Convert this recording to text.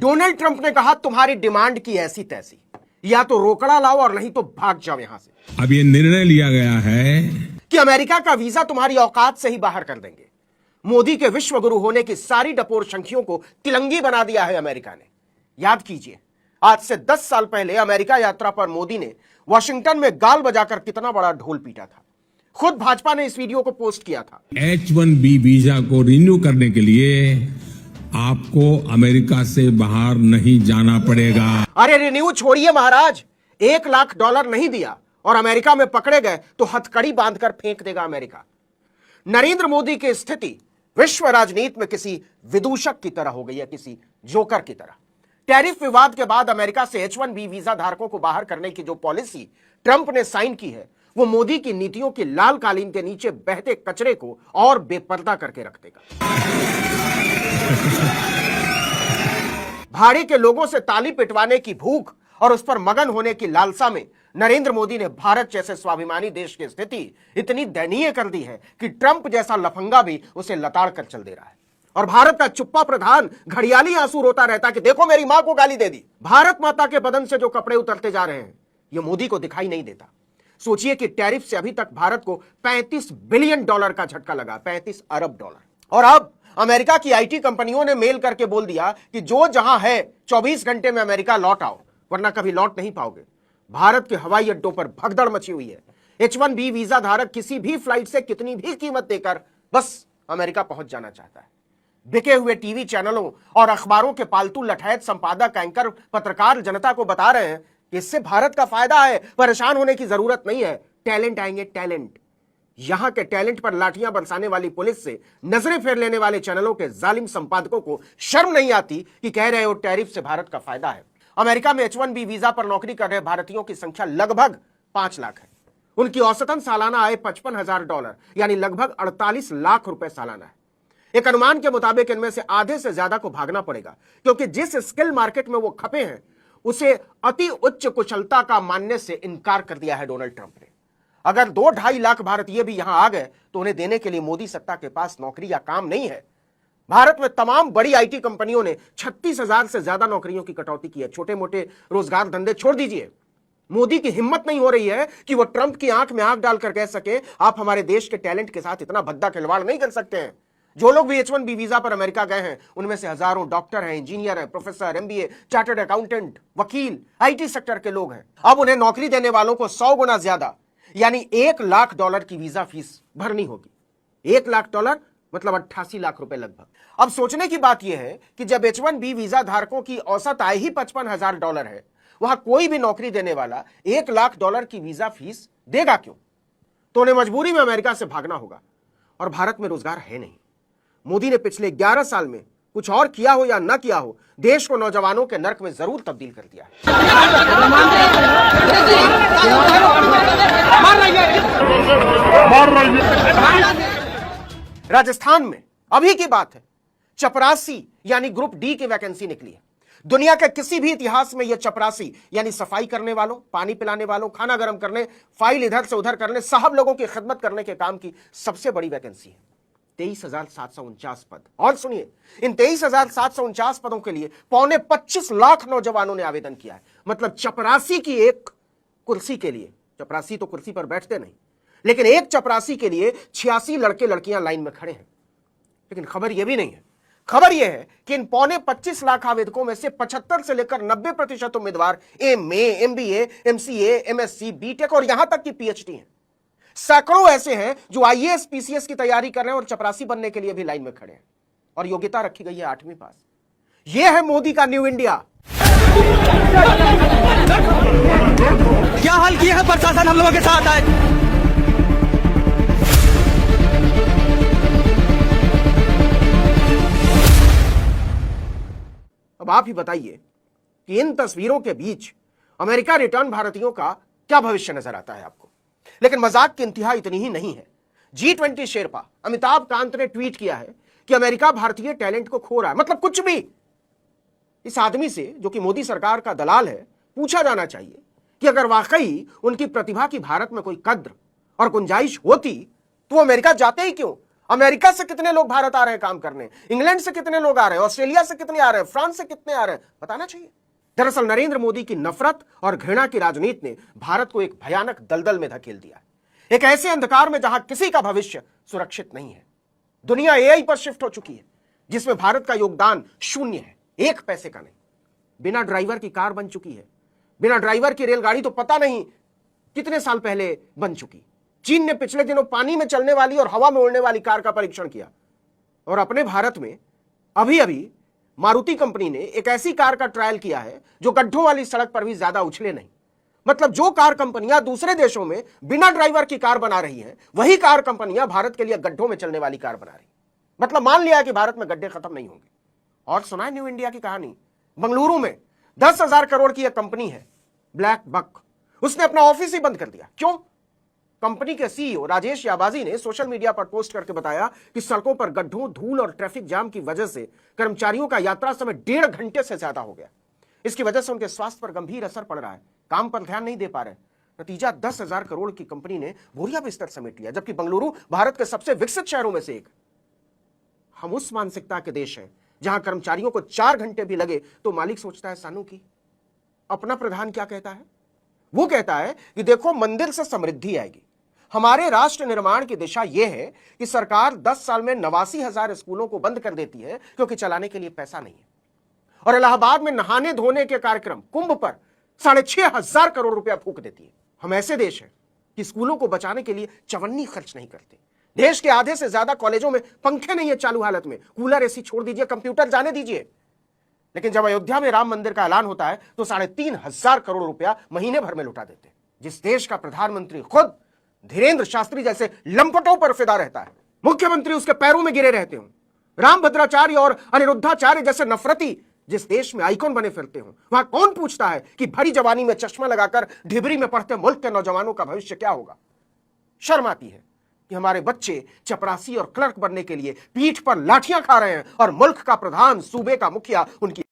Donald Trump ने कहा तुम्हारी डिमांड की ऐसी तैसी, या तो रोकड़ा लाओ और नहीं तो भाग जाओ यहां से। अब ये निर्णय लिया गया है कि अमेरिका का वीजा तुम्हारी औकात से ही बाहर कर देंगे। मोदी के विश्व गुरु होने की सारी डपोर शंखियों को तिलंगी बना दिया है अमेरिका ने। याद कीजिए, आज से 10 साल पहले अमेरिका यात्रा पर मोदी ने वॉशिंगटन में गाल बजाकर कितना बड़ा ढोल पीटा था। खुद भाजपा ने इस वीडियो को पोस्ट किया था। H1B वीजा को रिन्यू करने के लिए आपको अमेरिका से बाहर नहीं जाना पड़ेगा। अरे रिन्यू छोड़िए महाराज, $1 लाख नहीं दिया और अमेरिका में पकड़े गए तो हथकड़ी बांधकर फेंक देगा अमेरिका। नरेंद्र मोदी की स्थिति विश्व राजनीति में किसी विदूषक की तरह हो गई है, किसी जोकर की तरह। टैरिफ विवाद के बाद अमेरिका से H1B वीजा धारकों को बाहर करने की जो पॉलिसी ट्रंप ने साइन की है, वो मोदी की नीतियों की लाल कालीन के नीचे बहते कचरे को और बेपर्दा करके रख देगा। भाड़े के लोगों से ताली पिटवाने की भूख और उस पर मगन होने की लालसा में नरेंद्र मोदी ने भारत जैसे स्वाभिमानी देश की स्थिति इतनी दयनीय कर दी है कि ट्रंप जैसा लफंगा भी उसे लताड़ कर चल दे रहा है। और भारत का चुप्पा प्रधान घड़ियाली आंसू रोता रहता कि देखो मेरी मां को गाली दे दी। भारत माता के बदन से जो कपड़े उतरते जा रहे हैं, यह मोदी को दिखाई नहीं देता। सोचिए कि टैरिफ से अभी तक भारत को $35 बिलियन का झटका लगा, $35 अरब। और अब अमेरिका की आईटी कंपनियों ने मेल करके बोल दिया कि जो जहां है 24 घंटे में अमेरिका लौट आओ, वरना कभी लौट नहीं पाओगे। भारत के हवाई अड्डों पर भगदड़ मची हुई है। H1B वीजा धारक किसी भी फ्लाइट से कितनी भी कीमत देकर बस अमेरिका पहुंच जाना चाहता है। बिके हुए टीवी चैनलों और अखबारों के पालतू लठैत संपादक, एंकर, पत्रकार जनता को बता रहे हैं कि इससे भारत का फायदा है, परेशान होने की जरूरत नहीं है। टैलेंट आएंगे, टैलेंट। यहां के टैलेंट पर लाठियां बरसाने वाली पुलिस से नजरें फेर लेने वाले चैनलों के जालिम संपादकों को शर्म नहीं आती कि कह रहे हो टैरिफ से भारत का फायदा है। अमेरिका में H1B वीजा पर नौकरी कर रहे भारतीयों की संख्या लगभग 5 लाख है। उनकी औसतन सालाना आय $55,000 यानी लगभग 48 लाख रुपए सालाना है। एक अनुमान के मुताबिक इनमें से आधे से ज्यादा को भागना पड़ेगा, क्योंकि जिस स्किल मार्केट में वो खपे हैं उसे अति उच्च कुशलता का मानने से इनकार कर दिया है डोनाल्ड ट्रंप ने। अगर 2-2.5 लाख भारतीय भी यहां आ गए तो उन्हें देने के लिए मोदी सत्ता के पास नौकरी या काम नहीं है। भारत में तमाम बड़ी आईटी कंपनियों ने 36,000 से ज्यादा नौकरियों की कटौती की है। छोटे मोटे रोजगार धंधे छोड़ दीजिए। मोदी की हिम्मत नहीं हो रही है कि वह ट्रंप की आंख में आंख डालकर कह सके आप हमारे देश के टैलेंट के साथ इतना भद्दा खिलवाड़ नहीं कर सकते हैं। जो लोग भी H1B वीजा पर अमेरिका गए हैं उनमें से हजारों डॉक्टर हैं, इंजीनियर हैं, प्रोफेसर, MBA, चार्टर्ड अकाउंटेंट, वकील, आईटी सेक्टर के लोग हैं। अब उन्हें नौकरी देने वालों को 100 गुना ज्यादा यानी $1 लाख की वीजा फीस भरनी होगी। $1 लाख मतलब 88 लाख रुपए लगभग। अब सोचने की बात यह है कि जब H1B वीजा धारकों की औसत आय ही $55,000 है, वहां कोई भी नौकरी देने वाला $1 लाख की वीजा फीस देगा क्यों? तो उन्हें मजबूरी में अमेरिका से भागना होगा। और भारत में रोजगार है नहीं। मोदी ने पिछले 11 साल में कुछ और किया हो या ना किया हो, देश को नौजवानों के नर्क में जरूर तब्दील कर दिया है। राजस्थान में अभी की बात है, चपरासी यानी ग्रुप डी की वैकेंसी निकली है। दुनिया के किसी भी इतिहास में यह चपरासी यानी सफाई करने वालों, पानी पिलाने वालों, खाना गर्म करने, फाइल इधर से उधर करने, साहब लोगों की खिदमत करने के काम की सबसे बड़ी वैकेंसी है। 23,749 पद। और सुनिए, इन 23,749 पदों के लिए 25 लाख नौजवानों ने आवेदन किया है। मतलब चपरासी की एक कुर्सी के लिए, चपरासी तो कुर्सी पर बैठते नहीं, लेकिन एक चपरासी के लिए 86 लड़के लड़कियां लाइन में खड़े हैं। लेकिन खबर यह भी नहीं है, खबर यह है कि इन 25 लाख आवेदकों में से 75 से लेकर 90% उम्मीदवार MA, MBA, MCA, MSc, BTech और यहां तक कि PhD हैं। सैकड़ों ऐसे हैं जो IAS, PCS की तैयारी कर रहे हैं और चपरासी बनने के लिए भी लाइन में खड़े हैं। और योग्यता रखी गई है 8वीं पास। यह है मोदी का न्यू इंडिया। क्या हाल किया है प्रशासन हम लोगों के साथ आए। अब आप ही बताइए कि इन तस्वीरों के बीच अमेरिका रिटर्न भारतीयों का क्या भविष्य नजर आता है आपको? लेकिन मजाक की इंतहा इतनी ही नहीं है। G20 शेरपा अमिताभ कांत ने ट्वीट किया है कि अमेरिका भारतीय टैलेंट को खो रहा है। मतलब कुछ भी। इस आदमी से, जो कि मोदी सरकार का दलाल है, पूछा जाना चाहिए कि अगर वाकई उनकी प्रतिभा की भारत में कोई कद्र और गुंजाइश होती तो वो अमेरिका जाते ही क्यों? अमेरिका से कितने लोग भारत आ रहे हैं काम करने, इंग्लैंड से कितने लोग आ रहे हैं, ऑस्ट्रेलिया से कितने आ रहे हैं, फ्रांस से कितने आ रहे हैं, बताना चाहिए। दरअसल नरेंद्र मोदी की नफरत और घृणा की राजनीति ने भारत को एक भयानक दलदल में धकेल दिया, एक ऐसे अंधकार में जहां किसी का भविष्य सुरक्षित नहीं है। दुनिया एआई पर शिफ्ट हो चुकी है, जिसमें भारत का योगदान शून्य है, 1 पैसे का नहीं। बिना ड्राइवर की कार बन चुकी है, बिना ड्राइवर की रेलगाड़ी तो पता नहीं कितने साल पहले बन चुकी। चीन ने पिछले दिनों पानी में चलने वाली और हवा में उड़ने वाली कार का परीक्षण किया, और अपने भारत में अभी अभी मारुति कंपनी ने एक ऐसी कार का ट्रायल किया है जो गड्ढों वाली सड़क पर भी ज्यादा उछले नहीं। मतलब जो कार कंपनियां दूसरे देशों में बिना ड्राइवर की कार बना रही हैं, वही कार कंपनियां भारत के लिए गड्ढों में चलने वाली कार बना रही। मतलब मान लिया कि भारत में गड्ढे खत्म नहीं होंगे। और सुना है न्यू इंडिया की कहानी, बंगलुरु में 10,000 करोड़ की एक कंपनी है ब्लैक बक, उसने अपना ऑफिस ही बंद कर दिया। क्यों? कंपनी के सीईओ राजेश याबाजी ने सोशल मीडिया पर पोस्ट करके बताया कि सड़कों पर गड्ढों, धूल और ट्रैफिक जाम की वजह से कर्मचारियों का यात्रा समय 1.5 घंटे से ज्यादा हो गया। इसकी वजह से उनके स्वास्थ्य पर गंभीर असर पड़ रहा है, काम पर ध्यान नहीं दे पा रहे। नतीजा 10,000 करोड़ की कंपनी ने बोरिया बिस्तर समेट लिया, जबकि बंगलुरु भारत के सबसे विकसित शहरों में से एक। हम उस मानसिकता के देश हैं जहां कर्मचारियों को 4 घंटे भी लगे तो मालिक सोचता है सानू की। अपना प्रधान क्या कहता है? वो कहता है कि देखो मंदिर से समृद्धि आएगी। हमारे राष्ट्र निर्माण की दिशा यह है कि सरकार 10 साल में 89,000 स्कूलों को बंद कर देती है क्योंकि चलाने के लिए पैसा नहीं है। और इलाहाबाद में नहाने धोने के कार्यक्रम कुंभ पर 6,500 करोड़ रुपया फूंक देती है। हम ऐसे देश हैं कि स्कूलों को बचाने के लिए चवन्नी खर्च नहीं करते। देश के आधे से ज्यादा कॉलेजों में पंखे नहीं है चालू हालत में, कूलर एसी छोड़ दीजिए, कंप्यूटर जाने दीजिए। लेकिन जब अयोध्या में राम मंदिर का ऐलान होता है तो 3,500 करोड़ रुपया महीने भर में लुटा देते हैं। जिस देश का प्रधानमंत्री खुद धीरेन्द्र शास्त्री जैसे लंपटों पर फिदा रहता है, मुख्यमंत्री उसके पैरों में गिरे रहते हो, रामभद्राचार्य और अनिरुद्धाचार्य जैसे नफरती जिस देश में आइकॉन बने फिरते हो, वहां कौन पूछता है कि भरी जवानी में चश्मा लगाकर ढिबरी में पढ़ते मुल्क के नौजवानों का भविष्य क्या होगा? शर्म आती है कि हमारे बच्चे चपरासी और क्लर्क बनने के लिए पीठ पर लाठियां खा रहे हैं और मुल्क का प्रधान, सूबे का मुखिया उनकी